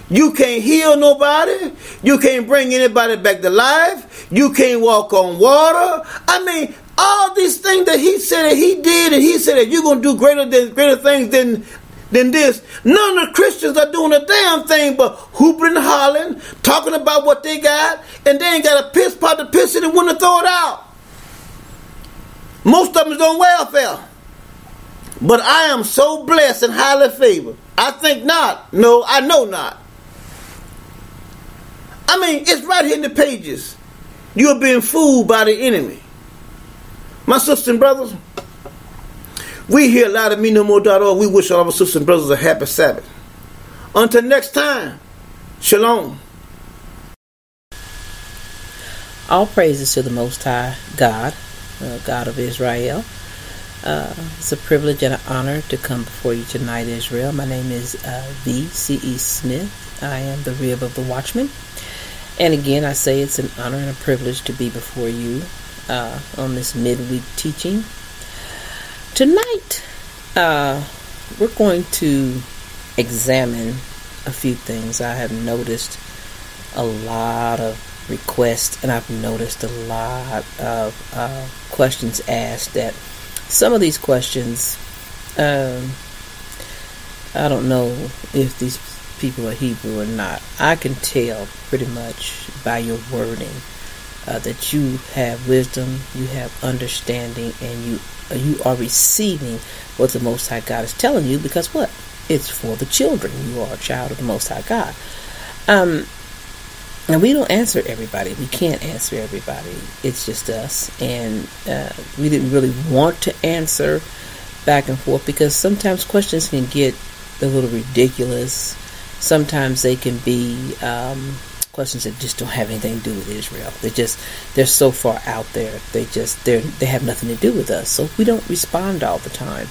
You can't heal nobody. You can't bring anybody back to life. You can't walk on water. I mean, all these things that he said that he did, and he said that you're going to do greater things than this. None of the Christians are doing a damn thing but hooping and hollering, talking about what they got, and they ain't got a piss pot to piss in and want to throw it out. Most of them is on welfare. But I am so blessed and highly favored. I think not. No, I know not. I mean, it's right here in the pages. You're being fooled by the enemy. My sisters and brothers, we here at LouderMeNoMore.org. We wish all of our sisters and brothers a happy Sabbath. Until next time, shalom. All praises to the Most High God, God of Israel. It's a privilege and an honor to come before you tonight, Israel. My name is V.C.E. Smith. I am the rib of the watchman. And again, I say it's an honor and a privilege to be before you on this midweek teaching. Tonight, we're going to examine a few things. I have noticed a lot of requests, and I've noticed a lot of questions asked. That some of these questions, I don't know if these people are Hebrew or not. I can tell pretty much by your wording that you have wisdom, you have understanding, and you are receiving what the Most High God is telling you, because what? It's for the children. You are a child of the Most High God. And we don't answer everybody. We can't answer everybody. It's just us. And we didn't really want to answer back and forth, because sometimes questions can get a little ridiculous. Sometimes they can be questions that just don't have anything to do with Israel. They're so far out there. They have nothing to do with us. So we don't respond all the time.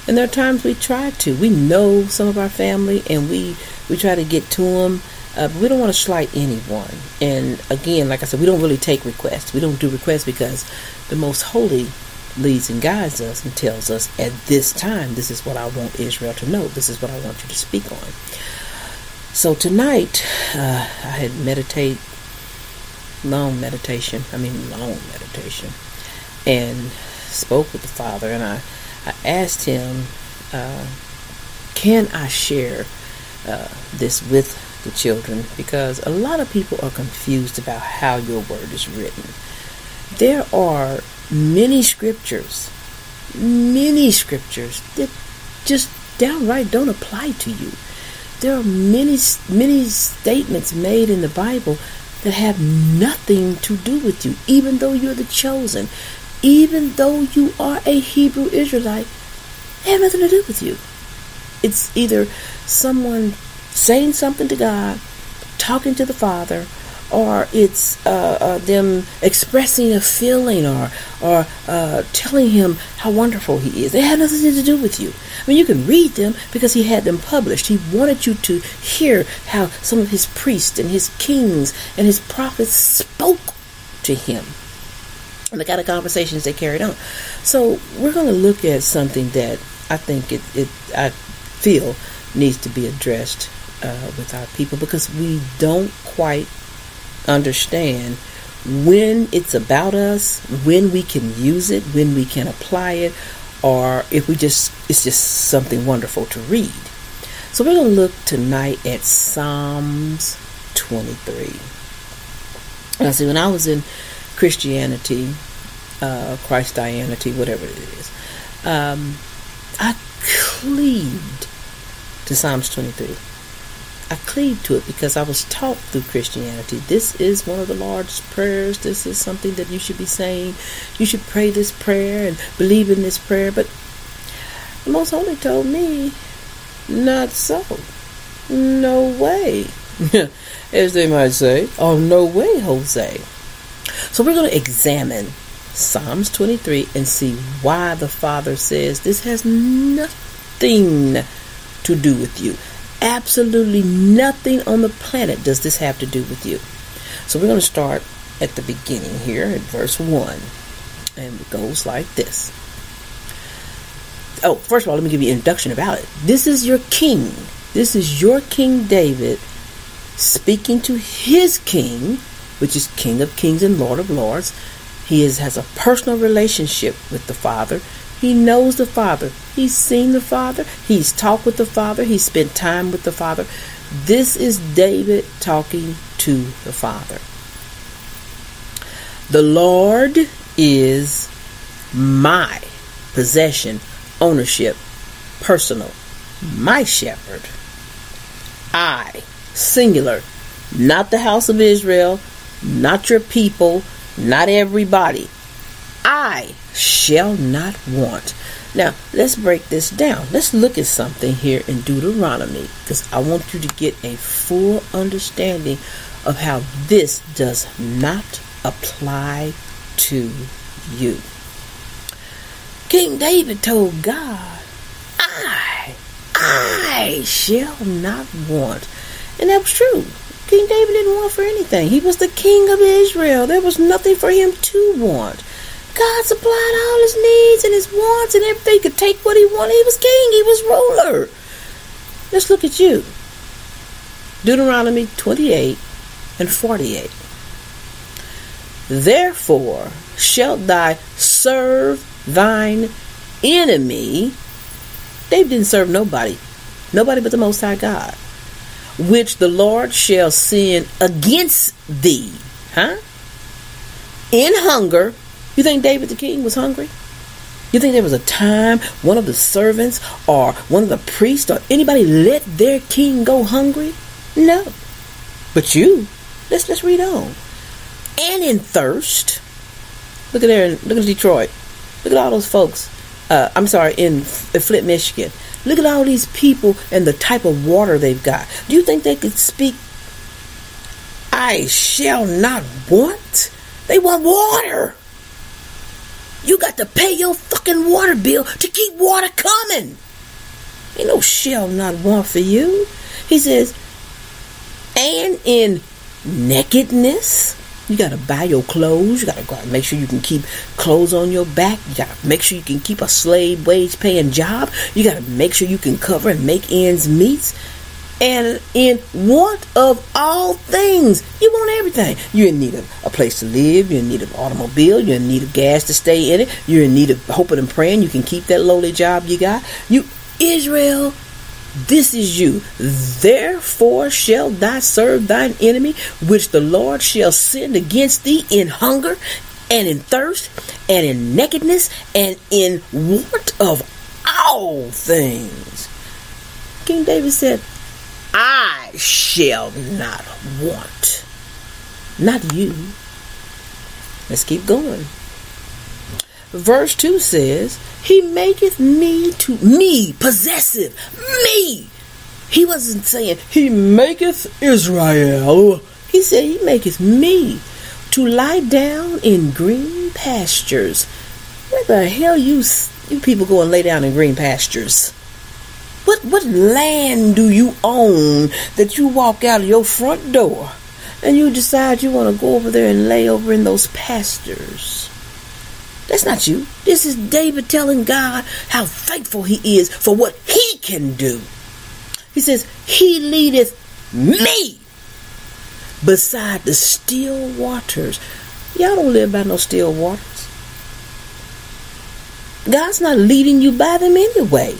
And there are times we try to. We know some of our family, and we try to get to them. But we don't want to slight anyone. And again, like I said, we don't really take requests. We don't do requests because the Most Holy leads and guides us and tells us at this time, this is what I want Israel to know. This is what I want you to speak on. So tonight, I had long meditation, and spoke with the Father, and I asked him, can I share this with the children? Because a lot of people are confused about how your word is written. There are many scriptures that just downright don't apply to you. There are many statements made in the Bible that have nothing to do with you, even though you're the chosen, even though you are a Hebrew Israelite. They have nothing to do with you. It's either someone saying something to God, talking to the Father, or it's them expressing a feeling or telling him how wonderful he is. They have nothing to do with you. I mean, you can read them because he had them published. He wanted you to hear how some of his priests and his kings and his prophets spoke to him, and the kind of conversations they carried on. So we're going to look at something that I think I feel needs to be addressed with our people, because we don't quite understand when it's about us, when we can use it, when we can apply it, or if it's just something wonderful to read. So we're going to look tonight at Psalms 23. And I see, when I was in Christianity, Christianity, whatever it is, I cleaved to Psalms 23. I cleaved to it because I was taught through Christianity. This is one of the largest prayers. This is something that you should be saying. You should pray this prayer and believe in this prayer. But the Most Holy told me, not so. No way. As they might say, oh, no way, Jose. So we're going to examine Psalms 23 and see why the Father says this has nothing to do with you. Absolutely nothing on the planet does this have to do with you. So we're going to start at the beginning here at verse 1. And it goes like this. Oh, first of all, let me give you an introduction about it. This is your king. This is your King David speaking to his king, which is King of Kings and Lord of Lords. He has a personal relationship with the Father. He knows the Father. He's seen the Father. He's talked with the Father. He's spent time with the Father. This is David talking to the Father. The Lord is my possession, ownership, personal, my shepherd. I, singular, not the house of Israel, not your people, not everybody. I shall not want. Now, let's break this down. Let's look at something here in Deuteronomy, because I want you to get a full understanding of how this does not apply to you. King David told God, I shall not want. And that was true. King David didn't want for anything. He was the king of Israel. There was nothing for him to want. God supplied all his needs and his wants and everything. He could take what he wanted. He was king. He was ruler. Let's look at you. Deuteronomy 28 and 48. Therefore shalt thou serve thine enemy. David didn't serve nobody. Nobody but the Most High God. Which the Lord shall send against thee. In hunger. You think David the king was hungry? You think there was a time one of the servants or one of the priests or anybody let their king go hungry? No. But you, let's read on. And in thirst. Look at there, look at Detroit. Look at all those folks. In Flint, Michigan. Look at all these people and the type of water they've got. Do you think they could speak, I shall not want? They want water. You got to pay your fucking water bill to keep water coming. Ain't no shall not want for you. He says, and in nakedness. You got to buy your clothes. You got to go out and make sure you can keep clothes on your back. You got to make sure you can keep a slave wage paying job. You got to make sure you can cover and make ends meet. And in want of all things, you want everything. You're in need of a place to live. You're in need of an automobile. You're in need of gas to stay in it. You're in need of hoping and praying you can keep that lowly job you got. You, Israel, this is you. Therefore shall thou serve thine enemy, which the Lord shall send against thee in hunger and in thirst and in nakedness and in want of all things. King David said, I shall not want. Not you. Let's keep going. Verse 2 says, He maketh me possessive. Me. He wasn't saying, He maketh Israel. He said, He maketh me to lie down in green pastures. Where the hell you people go and lay down in green pastures? What land do you own that you walk out of your front door and you decide you want to go over there and lay over in those pastures? That's not you. This is David telling God how thankful he is for what he can do. He says, He leadeth me beside the still waters. Y'all don't live by no still waters. God's not leading you by them anyway.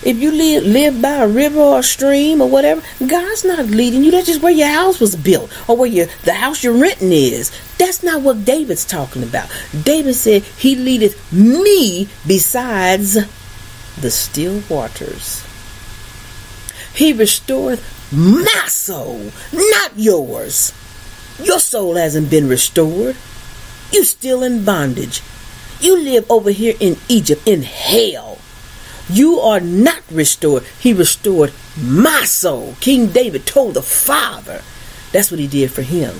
If you live by a river or a stream or whatever, God's not leading you. That's just where your house was built or where the house you're renting is. That's not what David's talking about. David said, He leadeth me besides the still waters. He restoreth my soul, not yours. Your soul hasn't been restored. You still in bondage. You live over here in Egypt, in hell. You are not restored. He restored my soul. King David told the Father. That's what he did for him.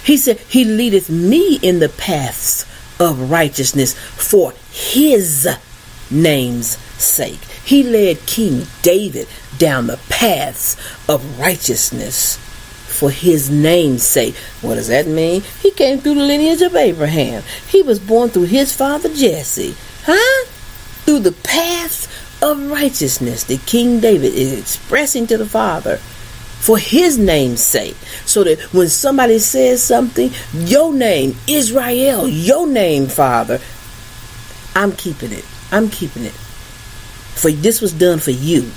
He said, He leadeth me in the paths of righteousness for His name's sake. He led King David down the paths of righteousness for His name's sake. What does that mean? He came through the lineage of Abraham. He was born through his father Jesse. Through the paths of righteousness that King David is expressing to the Father. for his name's sake, so that when somebody says something, your name, Israel, your name, Father, I'm keeping it. For this was done for you,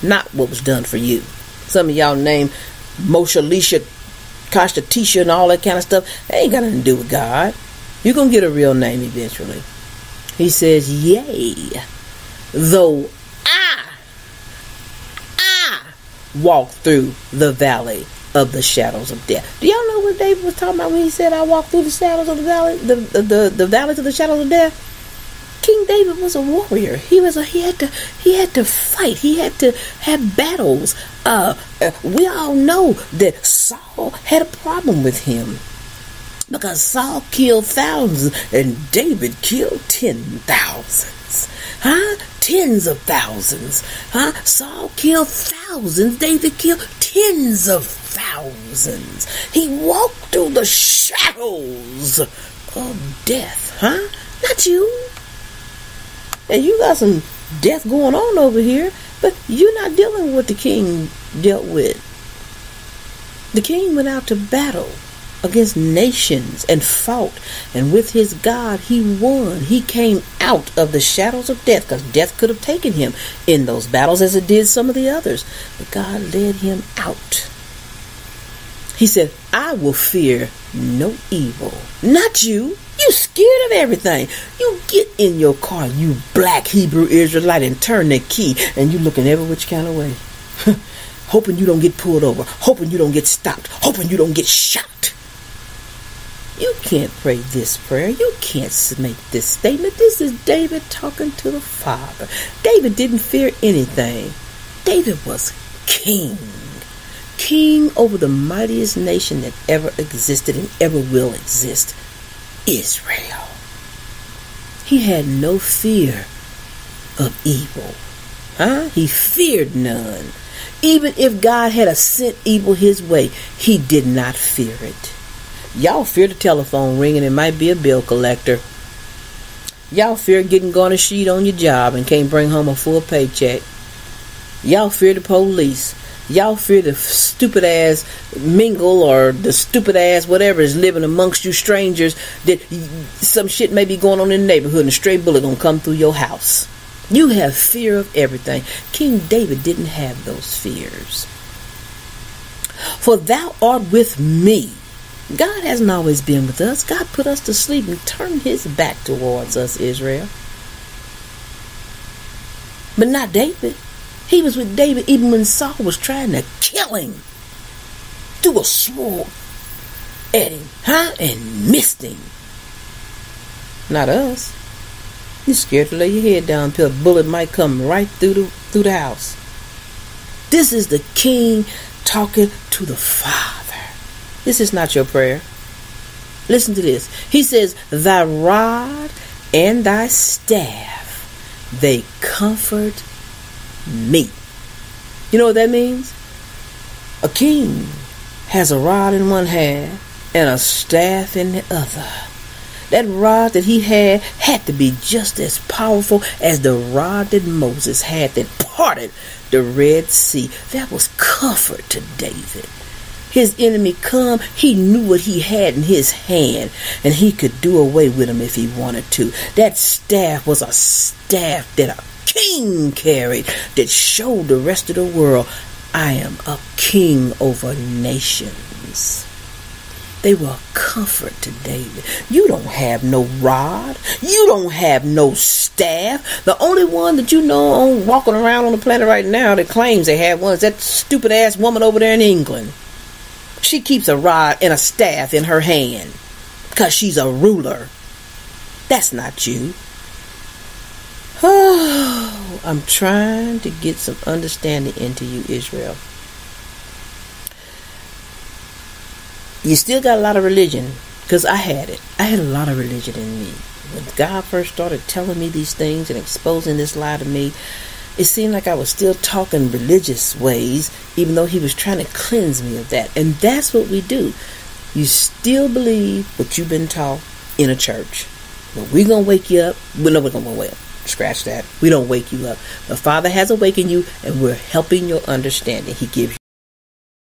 not what was done for you. Some of y'all name Moshe, Lisha, Kashta, Tisha, and all that kind of stuff. That ain't got nothing to do with God. You're going to get a real name eventually. He says, yea, though I walk through the valley of the shadows of death. Do y'all know what David was talking about when he said, I walk through the shadows of the valley, the valley to the shadows of death? King David was a warrior. He had to fight. He had to have battles. We all know that Saul had a problem with him, because Saul killed thousands and David killed 10,000s. Tens of thousands. Saul killed thousands. David killed tens of thousands. He walked through the shadows of death. Not you. And you got some death going on over here, but you're not dealing with what the king dealt with. The king went out to battle against nations and fought, and with his God he won. He came out of the shadows of death, because death could have taken him in those battles as it did some of the others, but God led him out. He said, I will fear no evil. Not you. You scared of everything. You get in your car, you black Hebrew Israelite, and turn the key, and you looking every which kind of way, hoping you don't get pulled over, hoping you don't get stopped, hoping you don't get shot. You can't pray this prayer. You can't make this statement. This is David talking to the Father. David didn't fear anything. David was king. King over the mightiest nation that ever existed and ever will exist, Israel. He had no fear of evil. He feared none. Even if God had sent evil his way, he did not fear it. Y'all fear the telephone ringing. It might be a bill collector. Y'all fear getting garnished on your job and can't bring home a full paycheck. Y'all fear the police. Y'all fear the stupid ass mingle, or the stupid ass whatever is living amongst you strangers, that some shit may be going on in the neighborhood and a stray bullet gonna come through your house. You have fear of everything. King David didn't have those fears. For thou art with me. God hasn't always been with us. God put us to sleep and turned his back towards us, Israel. But not David. He was with David even when Saul was trying to kill him. Threw a sword at him, and missed him. Not us. You're scared to lay your head down until a bullet might come right through the house. This is the king talking to the Father. This is not your prayer. Listen to this. He says, thy rod and thy staff, they comfort me. You know what that means? A king has a rod in one hand and a staff in the other. That rod that he had to be just as powerful as the rod that Moses had that parted the Red Sea. That was comfort to David. His enemy come, he knew what he had in his hand, and he could do away with him if he wanted to. That staff was a staff that a king carried, that showed the rest of the world, I am a king over nations. They were a comfort to David. You don't have no rod. You don't have no staff. The only one that you know on walking around on the planet right now that claims they have one is that stupid ass woman over there in England. She keeps a rod and a staff in her hand because she's a ruler. That's not you. Oh, I'm trying to get some understanding into you, Israel. You still got a lot of religion, because I had it. I had a lot of religion in me. When God first started telling me these things and exposing this lie to me, it seemed like I was still talking religious ways, even though he was trying to cleanse me of that. And that's what we do. You still believe what you've been taught in a church. But we're going to wake you up. We're not going to wake up. Scratch that. We don't wake you up. The Father has awakened you, and we're helping your understanding. He gives you